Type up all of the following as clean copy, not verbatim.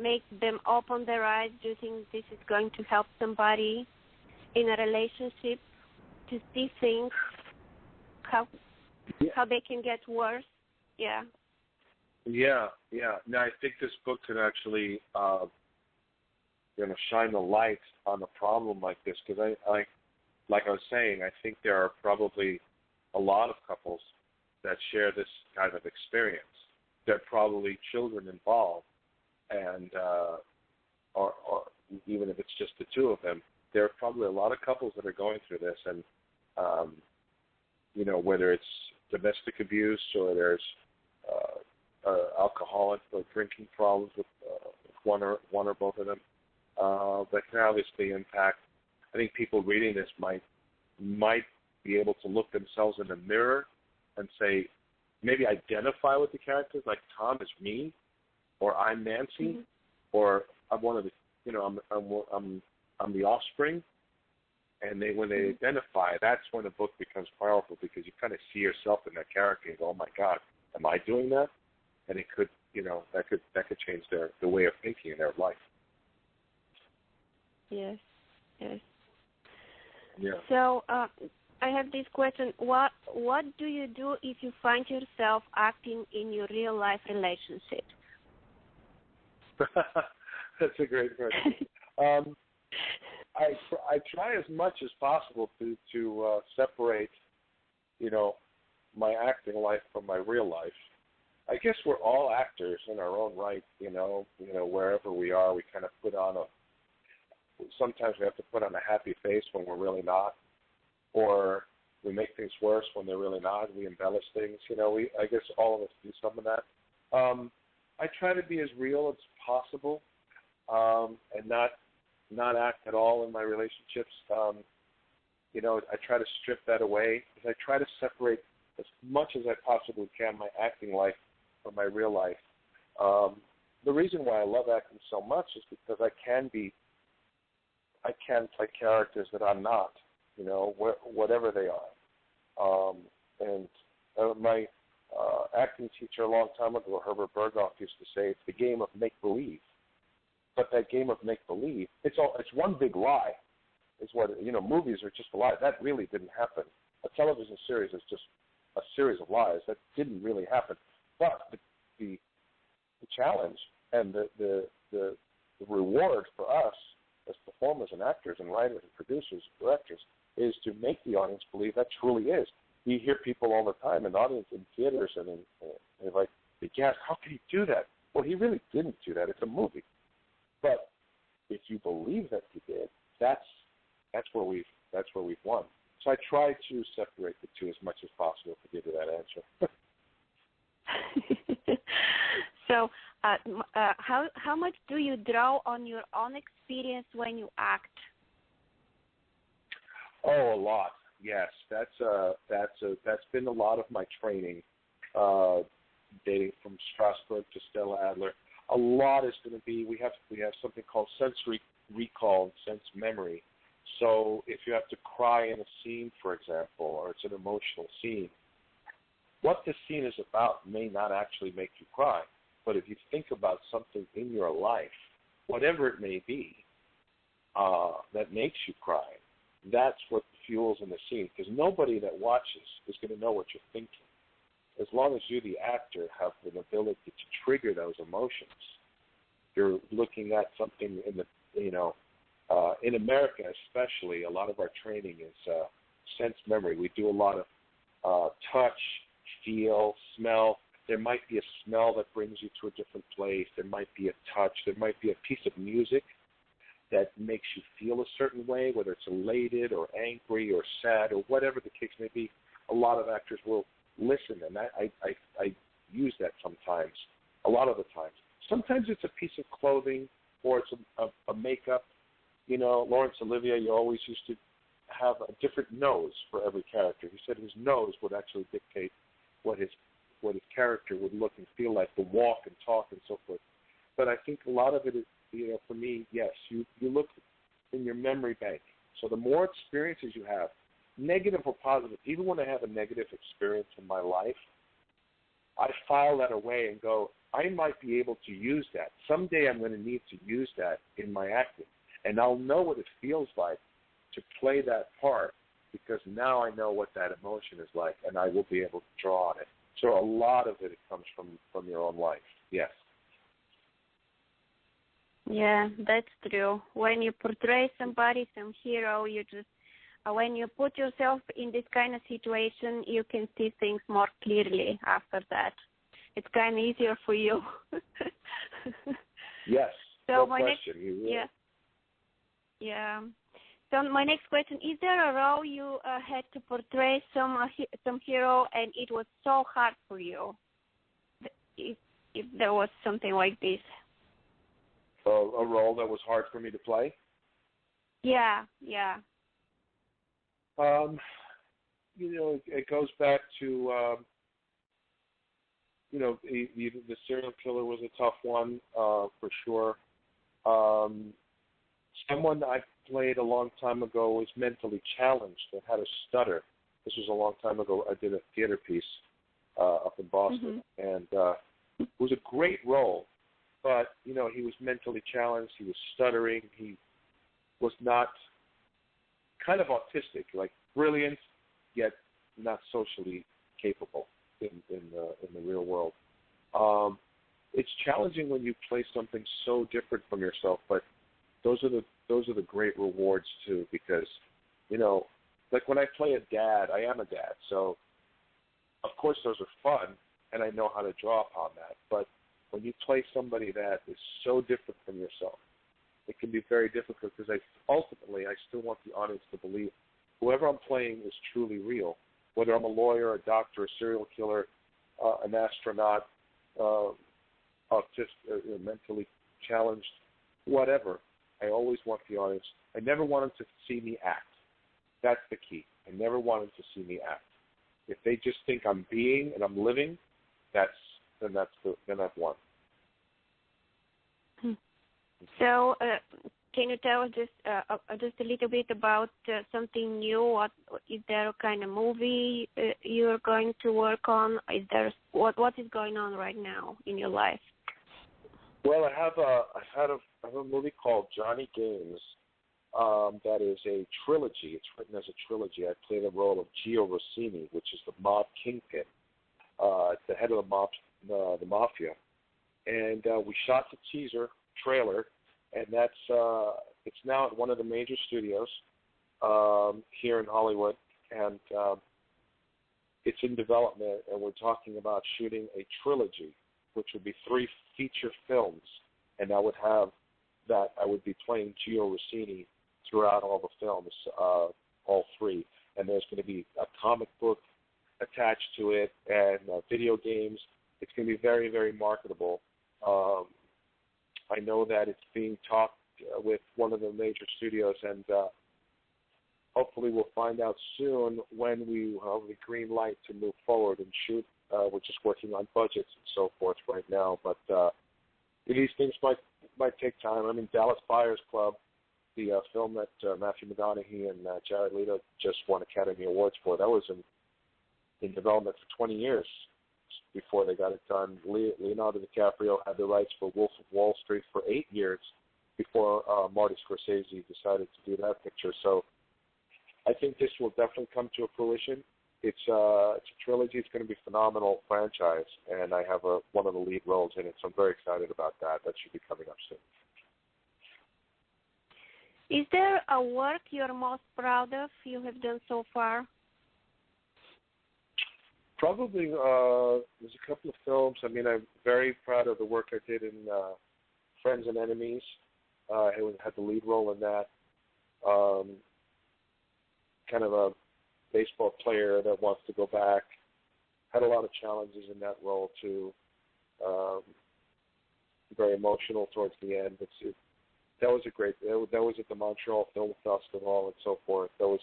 make them open their eyes? Do you think this is going to help somebody in a relationship to see things, how they can get worse? Yeah. Yeah. Now, I think this book could actually, shine the light on a problem like this, because like I was saying, I think there are probably a lot of couples that share this kind of experience. There are probably children involved, and or even if it's just the two of them, there are probably a lot of couples that are going through this, and whether it's domestic abuse or there's alcoholic or drinking problems with one or both of them, that can obviously impact. I think people reading this might be able to look themselves in the mirror and say, maybe identify with the characters, like Tom is me, or I'm Nancy, or I'm one of the, I'm the offspring. And when they identify, that's when the book becomes powerful, because you kind of see yourself in that character and go, oh my God, am I doing that? And it could, that could change the way of thinking in their life. Yes. Yeah. So I have this question: What do you do if you find yourself acting in your real life relationship? That's a great question. I try as much as possible to separate, my acting life from my real life. I guess we're all actors in our own right, wherever we are, we kind of put on sometimes we have to put on a happy face when we're really not, or we make things worse when they're really not. We embellish things, I guess all of us do some of that. I try to be as real as possible, and not act at all in my relationships. I try to strip that away, because I try to separate as much as I possibly can my acting life from my real life. The reason why I love acting so much is because I can play characters that I'm not, whatever they are. And my acting teacher a long time ago, Herbert Berghof, used to say, it's the game of make-believe. But that game of make-believe, it's one big lie. Is what, movies are just a lie. That really didn't happen. A television series is just a series of lies. That didn't really happen. But the challenge and the reward for us as performers and actors and writers and producers and directors is to make the audience believe that truly is. You hear people all the time in audience in theaters and like, they gasp, how can he do that? Well, he really didn't do that. It's a movie. But if you believe that he did, that's where we've won. So I try to separate the two as much as possible to give you that answer. So, how much do you draw on your own experience when you act? Oh, a lot. Yes, that's been a lot of my training, dating from Strasbourg to Stella Adler. A lot is going to be, we have something called sensory recall and sense memory. So if you have to cry in a scene, for example, or it's an emotional scene, what the scene is about may not actually make you cry. But if you think about something in your life, whatever it may be, that makes you cry, that's what fuels in the scene. Because nobody that watches is going to know what you're thinking. As long as you, the actor, have the ability to trigger those emotions, you're looking at something in the, in America especially, a lot of our training is sense memory. We do a lot of touch, feel, smell. There might be a smell that brings you to a different place. There might be a touch. There might be a piece of music that makes you feel a certain way, whether it's elated or angry or sad or whatever the case may be. A lot of actors will listen, and I use that sometimes, a lot of the times. Sometimes it's a piece of clothing or it's a makeup. Laurence Olivier, you always used to have a different nose for every character. He said his nose would actually dictate what his character would look and feel like, the walk and talk and so forth. But I think a lot of it is, for me, yes, you look in your memory bank. So the more experiences you have, negative or positive, even when I have a negative experience in my life, I file that away and go, I might be able to use that. Someday I'm going to need to use that in my acting, and I'll know what it feels like to play that part because now I know what that emotion is like, and I will be able to draw on it. So a lot of it comes from your own life, yes. Yeah, that's true. When you portray somebody, some hero, you just when you put yourself in this kind of situation, you can see things more clearly after that. It's kind of easier for you. Yes, so no my question. Next, yeah. So my next question, is there a role you had to portray some hero and it was so hard for you? If there was something like this. A role that was hard for me to play? Yeah. It goes back to, the serial killer was a tough one, for sure. Someone I played a long time ago was mentally challenged and had a stutter. This was a long time ago. I did a theater piece up in Boston, and it was a great role. But, he was mentally challenged. He was stuttering. He was not kind of autistic, like brilliant, yet not socially capable in the real world. It's challenging when you play something so different from yourself, but those are the great rewards too, because, like when I play a dad, I am a dad, so of course those are fun, and I know how to draw upon that. But when you play somebody that is so different from yourself, it can be very difficult because ultimately I still want the audience to believe whoever I'm playing is truly real. Whether I'm a lawyer, a doctor, a serial killer, an astronaut, autistic, mentally challenged, whatever, I always want the audience. I never want them to see me act. That's the key. I never want them to see me act. If they just think I'm being and I'm living, then I've won. So, can you tell us just a little bit about something new? What is there a kind of movie you're going to work on? Is there what is going on right now in your life? Well, I have a movie called Johnny Games that is a trilogy. It's written as a trilogy. I play the role of Gio Rossini, which is the mob kingpin, the head of the mafia. And we shot the teaser trailer, and that's it's now at one of the major studios here in Hollywood, and it's in development, and we're talking about shooting a trilogy, which would be 3 feature films, and I would be playing Gio Rossini throughout all the films, all 3, and there's going to be a comic book attached to it and video games. It's going to be very, very marketable. I know that it's being talked with one of the major studios, and hopefully we'll find out soon when we have the green light to move forward and shoot. We're just working on budgets and so forth right now, but these things might take time. I mean, Dallas Buyers Club, the film that Matthew McConaughey and Jared Leto just won Academy Awards for, that was in development for 20 years before they got it done. Leonardo DiCaprio had the rights for Wolf of Wall Street for 8 years before Marty Scorsese decided to do that picture. So I think this will definitely come to a fruition. It's a trilogy. It's going to be a phenomenal franchise, and I have one of the lead roles in it, so I'm very excited about that. That should be coming up soon. Is there a work you're most proud of you have done so far? Probably there's a couple of films. I mean, I'm very proud of the work I did in Friends and Enemies. I had the lead role in that. Kind of a baseball player that wants to go back. Had a lot of challenges in that role too. Very emotional towards the end. That was that was at the Montreal Film Festival and so forth. I was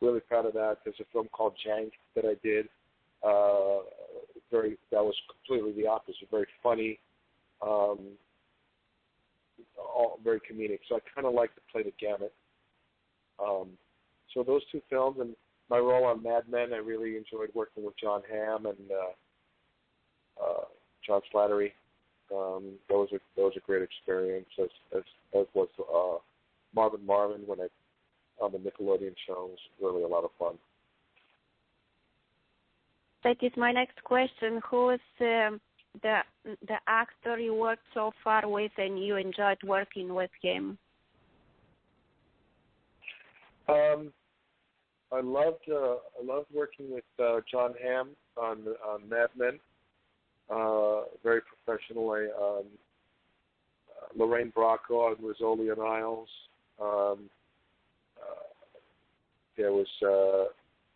really proud of that. There's a film called Jank that I did. That was completely the opposite. Very funny, all very comedic. So I kind of like to play the gamut. So those 2 films, and my role on Mad Men, I really enjoyed working with John Hamm and John Slattery. That was a great experience, as was Marvin when on the Nickelodeon show. It was really a lot of fun. That is my next question. Who is the actor you worked so far with and you enjoyed working with him? I loved working with John Hamm on Mad Men. Very professionally. Lorraine Bracco on Rizzoli and Isles. There was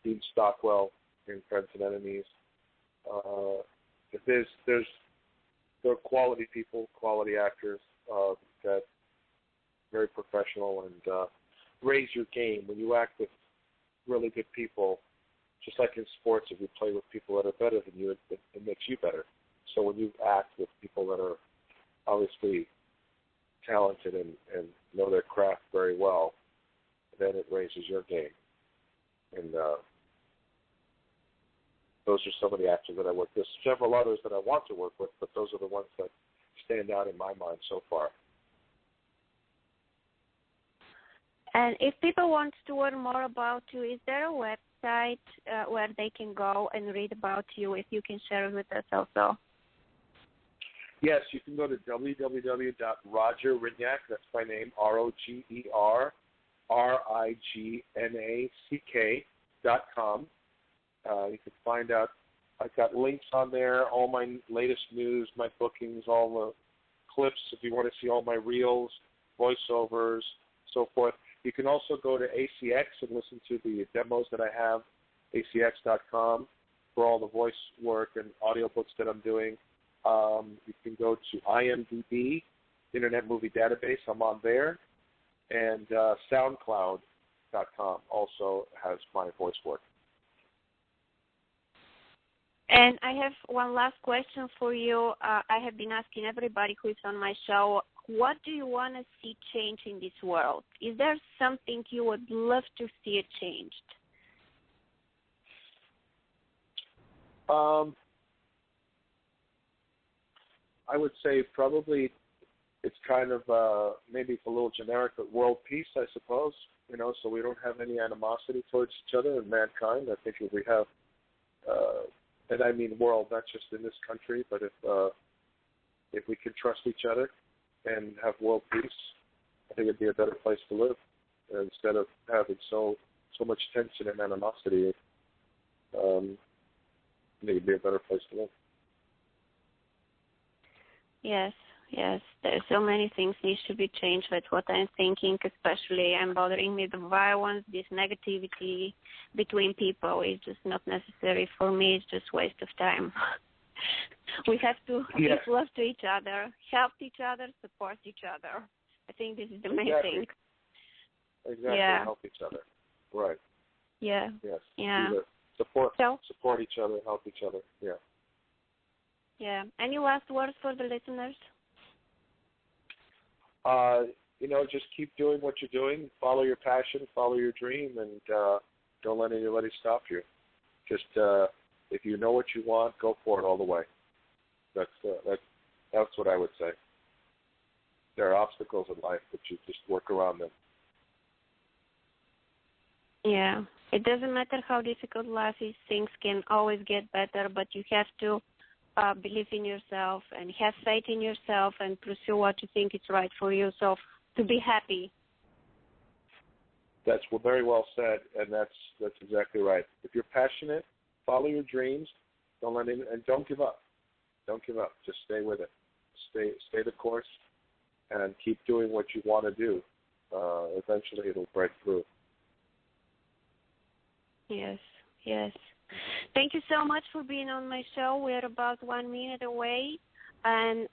Dean Stockwell in Friends and Enemies. There are quality people, quality actors that very professional and raise your game when you act with really good people. Just like in sports, if you play with people that are better than you, it makes you better. So when you act with people that are obviously talented and know their craft very well, then it raises your game. And those are some of the actors that I work with. There's several others that I want to work with, but those are the ones that stand out in my mind so far. And if people want to learn more about you, is there a website where they can go and read about you, if you can share it with us also? Yes, you can go to www.rogerrignac, that's my name, ROGERRIGNACK.com. You can find out, I've got links on there, all my latest news, my bookings, all the clips, if you want to see all my reels, voiceovers, so forth. You can also go to ACX and listen to the demos that I have, acx.com, for all the voice work and audiobooks that I'm doing. You can go to IMDb, Internet Movie Database. I'm on there. And SoundCloud.com also has my voice work. And I have one last question for you. I have been asking everybody who is on my show, what do you want to see change in this world? Is there something you would love to see it changed? I would say probably it's kind of, maybe it's a little generic, but world peace, I suppose, so we don't have any animosity towards each other and mankind. I think if we have, and I mean world, not just in this country, but if we can trust each other and have world peace, I think it'd be a better place to live instead of having so much tension and animosity. I think it'd be a better place to live. Yes. There's so many things need to be changed. That's what I'm thinking, especially I'm bothering me the violence, this negativity between people is just not necessary for me. It's just waste of time. We have to give love to each other, help each other, support each other. I think this is the main thing. Exactly. Yeah. Help each other. Right. Yeah. Yes. Yeah. Support each other, help each other. Yeah. Yeah. Any last words for the listeners? Just keep doing what you're doing. Follow your passion, follow your dream, and don't let anybody stop you. Just if you know what you want, go for it all the way. That's what I would say. There are obstacles in life, but you just work around them. Yeah. It doesn't matter how difficult life is. Things can always get better, but you have to believe in yourself and have faith in yourself and pursue what you think is right for you. So to be happy. That's very well said, and that's exactly right. If you're passionate, follow your dreams. Don't give up. Don't give up. Just stay with it. Stay the course, and keep doing what you want to do. Eventually, it'll break through. Yes. Thank you so much for being on my show. We're about 1 minute away, and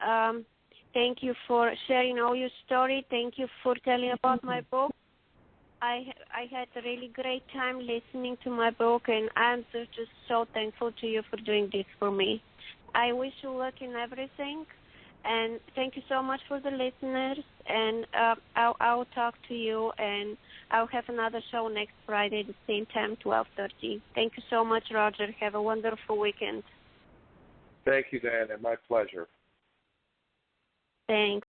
thank you for sharing all your story. Thank you for telling about my book. I had a really great time listening to my book, and I'm just so thankful to you for doing this for me. I wish you luck in everything, and thank you so much for the listeners, and I'll talk to you, and I'll have another show next Friday at the same time, 12:30. Thank you so much, Roger. Have a wonderful weekend. Thank you, Dan, and my pleasure. Thanks.